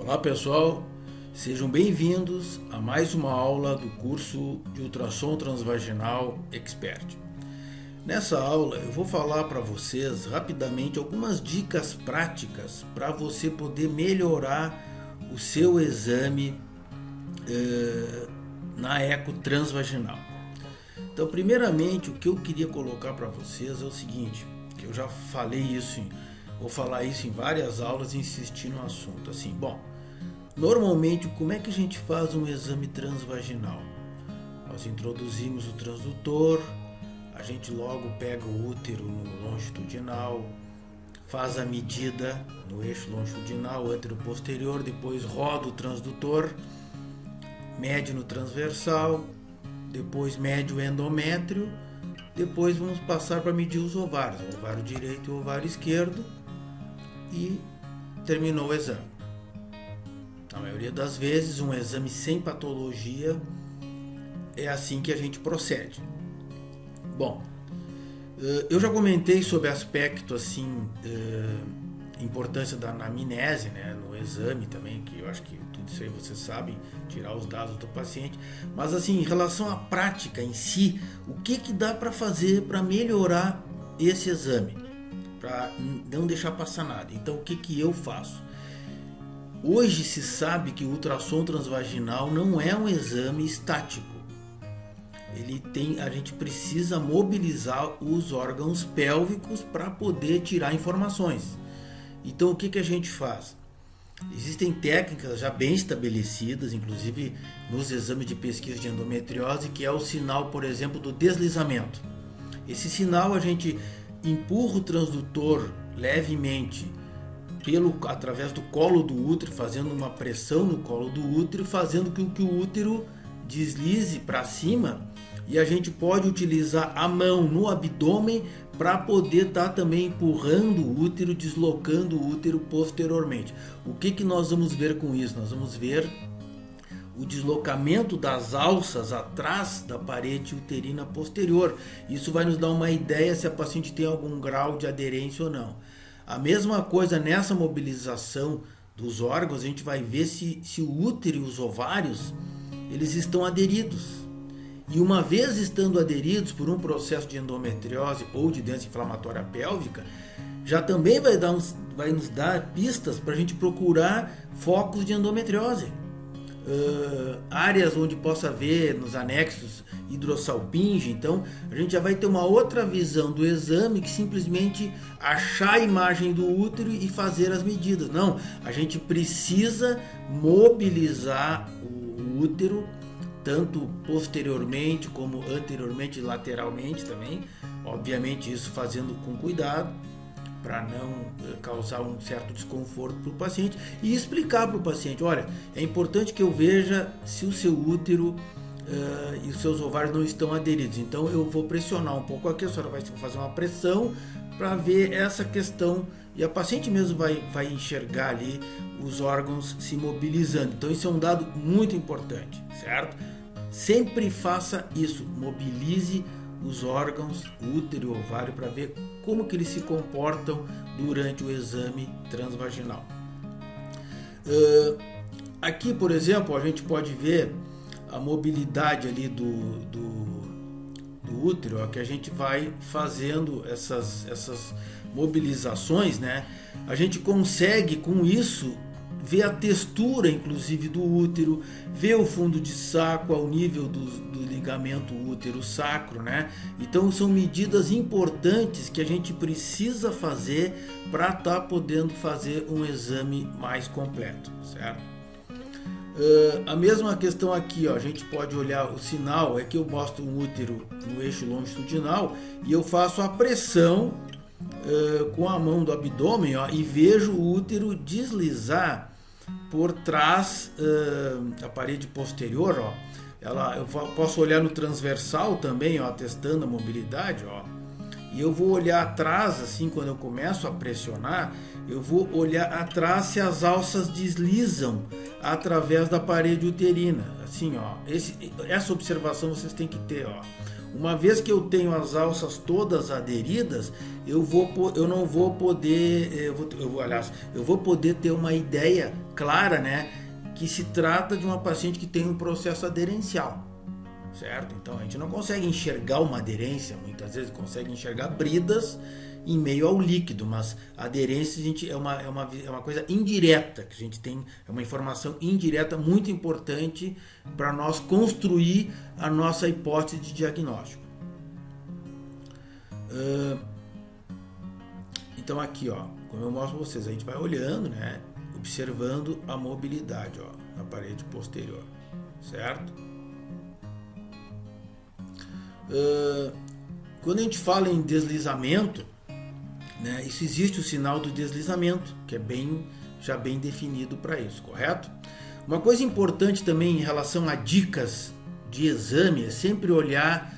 Olá pessoal, sejam bem-vindos a mais uma aula do curso de Ultrassom Transvaginal Expert. Nessa aula eu vou falar para vocês rapidamente algumas dicas práticas para você poder melhorar o seu exame na eco transvaginal. Então, primeiramente, o que eu queria colocar para vocês é o seguinte, que eu já falei isso, vou falar isso em várias aulas e insistir no assunto. Assim, normalmente, como é que a gente faz um exame transvaginal? Nós introduzimos o transdutor, a gente logo pega o útero no longitudinal, faz a medida no eixo longitudinal, antero-posterior, depois roda o transdutor, mede no transversal, depois mede o endométrio, depois vamos passar para medir os ovários, o ovário direito e o ovário esquerdo, e terminou o exame. Na maioria das vezes, um exame sem patologia é assim que a gente procede. Bom, eu já comentei sobre aspecto assim, importância da anamnese, né, no exame também, que eu acho que tudo isso aí vocês sabem, tirar os dados do paciente, mas assim, em relação à prática em si, o que dá para fazer para melhorar esse exame, para não deixar passar nada? Então, o que eu faço? Hoje se sabe que o ultrassom transvaginal não é um exame estático. A gente precisa mobilizar os órgãos pélvicos para poder tirar informações. Então, o que a gente faz? Existem técnicas já bem estabelecidas, inclusive nos exames de pesquisa de endometriose, que é o sinal, por exemplo, do deslizamento. Esse sinal a gente empurra o transdutor levemente através do colo do útero, fazendo uma pressão no colo do útero, fazendo com que o útero deslize para cima, e a gente pode utilizar a mão no abdômen para poder estar também empurrando o útero, deslocando o útero posteriormente. O que nós vamos ver com isso? Nós vamos ver o deslocamento das alças atrás da parede uterina posterior. Isso vai nos dar uma ideia se a paciente tem algum grau de aderência ou não. A mesma coisa nessa mobilização dos órgãos, a gente vai ver se o útero e os ovários eles estão aderidos. E uma vez estando aderidos por um processo de endometriose ou de doença inflamatória pélvica, já também vai nos dar pistas para a gente procurar focos de endometriose. Áreas onde possa haver nos anexos hidrossalpinge. Então a gente já vai ter uma outra visão do exame que simplesmente achar a imagem do útero e fazer as medidas. Não, a gente precisa mobilizar o útero, tanto posteriormente como anteriormente e lateralmente também, obviamente isso fazendo com cuidado para não causar um certo desconforto para o paciente, e explicar para o paciente: olha, é importante que eu veja se o seu útero e os seus ovários não estão aderidos, então eu vou pressionar um pouco aqui, a senhora vai fazer uma pressão para ver essa questão, e a paciente mesmo vai enxergar ali os órgãos se mobilizando. Então isso é um dado muito importante, certo? Sempre faça isso, mobilize os órgãos, útero e ovário, para ver como que eles se comportam durante o exame transvaginal. Aqui, por exemplo, a gente pode ver a mobilidade ali do útero, que a gente vai fazendo essas mobilizações, né? A gente consegue com isso ver a textura, inclusive, do útero, ver o fundo de saco ao nível do ligamento útero-sacro, né? Então são medidas importantes que a gente precisa fazer para estar podendo fazer um exame mais completo, certo? A mesma questão aqui, a gente pode olhar o sinal, é que eu mostro um útero no eixo longitudinal e eu faço a pressão com a mão do abdômen, e vejo o útero deslizar por trás da parede posterior, eu posso olhar no transversal também, testando a mobilidade, e eu vou olhar atrás, assim, quando eu começo a pressionar, eu vou olhar atrás se as alças deslizam através da parede uterina, assim, essa observação vocês têm que ter, Uma vez que eu tenho as alças todas aderidas, eu não vou poder, eu vou poder ter uma ideia clara, né, que se trata de uma paciente que tem um processo aderencial, certo? Então a gente não consegue enxergar uma aderência, muitas vezes consegue enxergar bridas em meio ao líquido, mas a aderência é uma coisa indireta, que a gente tem, é uma informação indireta muito importante para nós construir a nossa hipótese de diagnóstico. Então aqui, ó, como eu mostro para vocês, a gente vai olhando, né, observando a mobilidade, ó, na parede posterior, certo? Quando a gente fala em deslizamento, né, isso existe o sinal do deslizamento, que é já bem definido para isso, correto? Uma coisa importante também em relação a dicas de exame é sempre olhar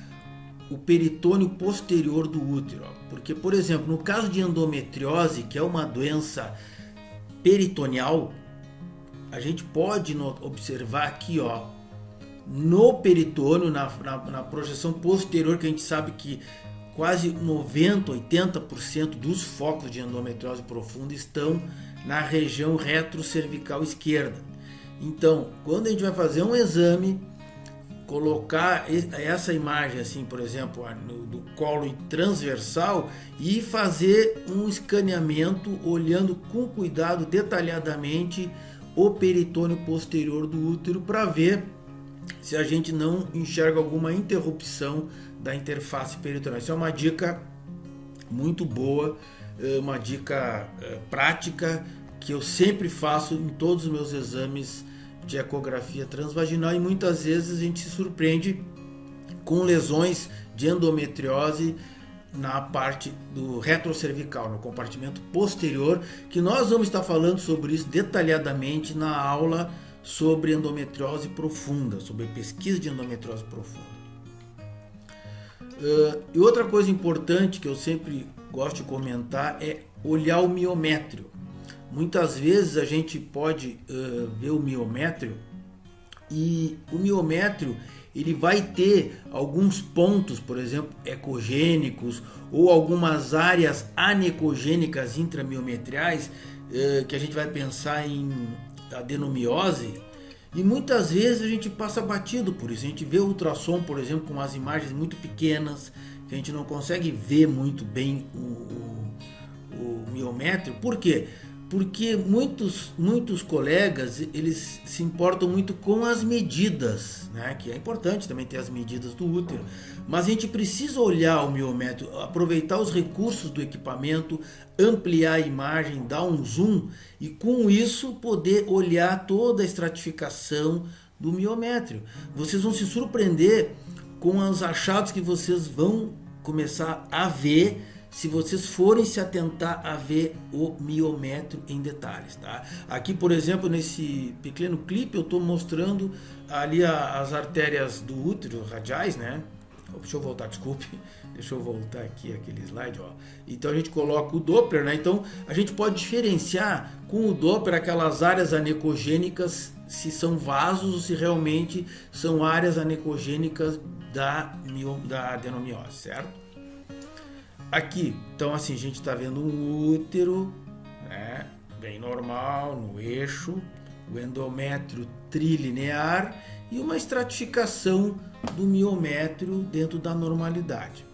o peritônio posterior do útero, ó, porque, por exemplo, no caso de endometriose, que é uma doença peritoneal, a gente pode observar aqui, ó, no peritônio, na projeção posterior, que a gente sabe que quase 90, 80% dos focos de endometriose profunda estão na região retrocervical esquerda. Então, quando a gente vai fazer um exame, colocar essa imagem assim, por exemplo, do colo transversal e fazer um escaneamento olhando com cuidado, detalhadamente, o peritônio posterior do útero para ver se a gente não enxerga alguma interrupção da interface peritoneal. Isso é uma dica muito boa, uma dica prática que eu sempre faço em todos os meus exames de ecografia transvaginal, e muitas vezes a gente se surpreende com lesões de endometriose na parte do retrocervical, no compartimento posterior, que nós vamos estar falando sobre isso detalhadamente na aula sobre endometriose profunda, sobre pesquisa de endometriose profunda. E outra coisa importante que eu sempre gosto de comentar é olhar o miométrio. Muitas vezes a gente pode ver o miométrio, e o miométrio ele vai ter alguns pontos, por exemplo, ecogênicos ou algumas áreas anecogênicas intramiometriais, que a gente vai pensar em adenomiose, e muitas vezes a gente passa batido por isso. A gente vê o ultrassom, por exemplo, com umas imagens muito pequenas, que a gente não consegue ver muito bem o miométrio. Por quê? Porque muitos colegas, eles se importam muito com as medidas, né? Que é importante também ter as medidas do útero, mas a gente precisa olhar o miométrio, aproveitar os recursos do equipamento, ampliar a imagem, dar um zoom e com isso poder olhar toda a estratificação do miométrio. Vocês vão se surpreender com os achados que vocês vão começar a ver se vocês forem se atentar a ver o miométrio em detalhes, tá? Aqui, por exemplo, nesse pequeno clipe eu estou mostrando ali as artérias do útero radiais, né? Deixa eu voltar, desculpe. Deixa eu voltar aqui aquele slide, ó. Então a gente coloca o Doppler, né? Então a gente pode diferenciar com o Doppler aquelas áreas anecogênicas, se são vasos ou se realmente são áreas anecogênicas da adenomiose, certo? Aqui, então assim, a gente está vendo um útero, né, bem normal, no eixo, o endométrio trilinear e uma estratificação do miométrio dentro da normalidade.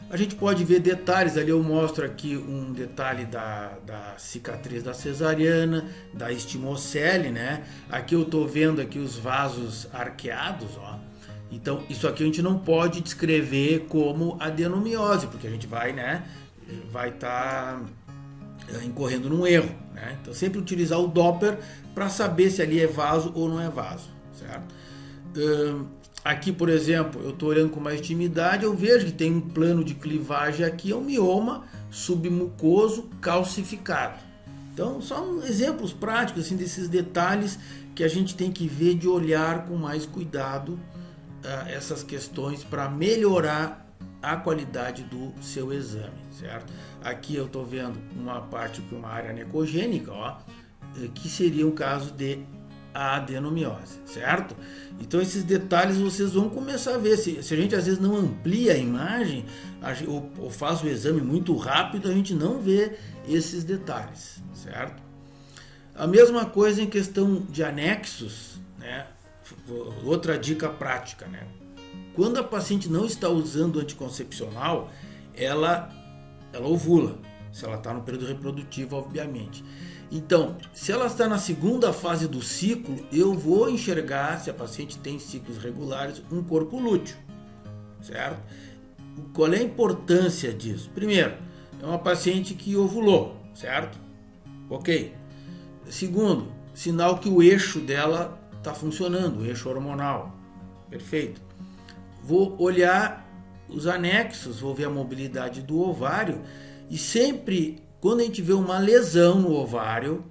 A gente pode ver detalhes, ali eu mostro aqui um detalhe da cicatriz da cesariana, da estimocele, né? Aqui eu estou vendo aqui os vasos arqueados, ó. Então, isso aqui a gente não pode descrever como adenomiose, porque a gente vai estar incorrendo num erro, né? Então, sempre utilizar o Doppler para saber se ali é vaso ou não é vaso, certo? Aqui, por exemplo, eu estou olhando com mais intimidade, eu vejo que tem um plano de clivagem aqui, é um mioma submucoso calcificado. Então, são exemplos práticos assim, desses detalhes que a gente tem que ver de olhar com mais cuidado essas questões para melhorar a qualidade do seu exame, certo? Aqui eu estou vendo uma parte, uma área anecogênica, ó, que seria um caso de a adenomiose, certo? Então esses detalhes vocês vão começar a ver. Se a gente às vezes não amplia a imagem ou faz o exame muito rápido, a gente não vê esses detalhes, certo? A mesma coisa em questão de anexos, né? Outra dica prática, né? Quando a paciente não está usando anticoncepcional, ela ovula, se ela está no período reprodutivo, obviamente. Então, se ela está na segunda fase do ciclo, eu vou enxergar, se a paciente tem ciclos regulares, um corpo lúteo, certo? Qual é a importância disso? Primeiro, é uma paciente que ovulou, certo? Ok. Segundo, sinal que o eixo dela está funcionando, o eixo hormonal. Perfeito. Vou olhar os anexos, vou ver a mobilidade do ovário e sempre, quando a gente vê uma lesão no ovário,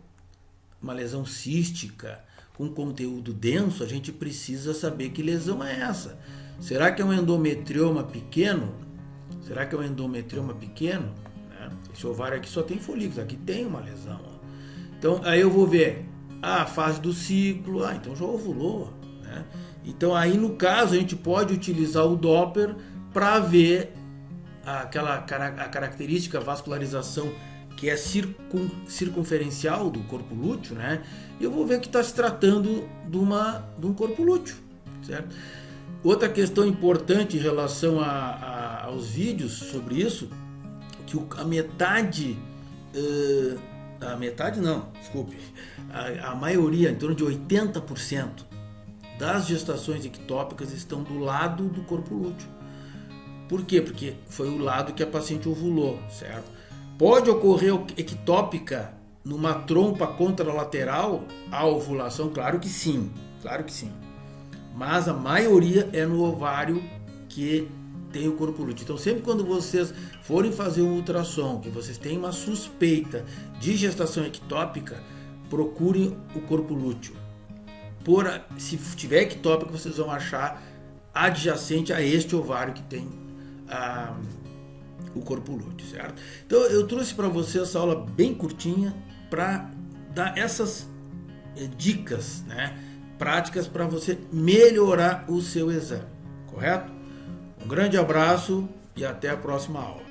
uma lesão cística com conteúdo denso, a gente precisa saber que lesão é essa. Será que é um endometrioma pequeno? Será que é um endometrioma pequeno? Né? Esse ovário aqui só tem folículos, aqui tem uma lesão. Então aí eu vou ver a fase do ciclo, então já ovulou. Né? Então aí no caso a gente pode utilizar o Doppler para ver a característica vascularização que é circunferencial do corpo lúteo, né? E eu vou ver que está se tratando de um corpo lúteo, certo? Outra questão importante em relação aos vídeos sobre isso, que a maioria, em torno de 80% das gestações ectópicas estão do lado do corpo lúteo. Por quê? Porque foi o lado que a paciente ovulou, certo? Pode ocorrer ectópica numa trompa contralateral à ovulação? Claro que sim, mas a maioria é no ovário que tem o corpo lúteo. Então sempre quando vocês forem fazer um ultrassom, que vocês têm uma suspeita de gestação ectópica, procurem o corpo lúteo. Se tiver ectópica, vocês vão achar adjacente a este ovário que tem o corpo lúteo, certo? Então eu trouxe para você essa aula bem curtinha para dar essas dicas, né, práticas para você melhorar o seu exame, correto? Um grande abraço e até a próxima aula.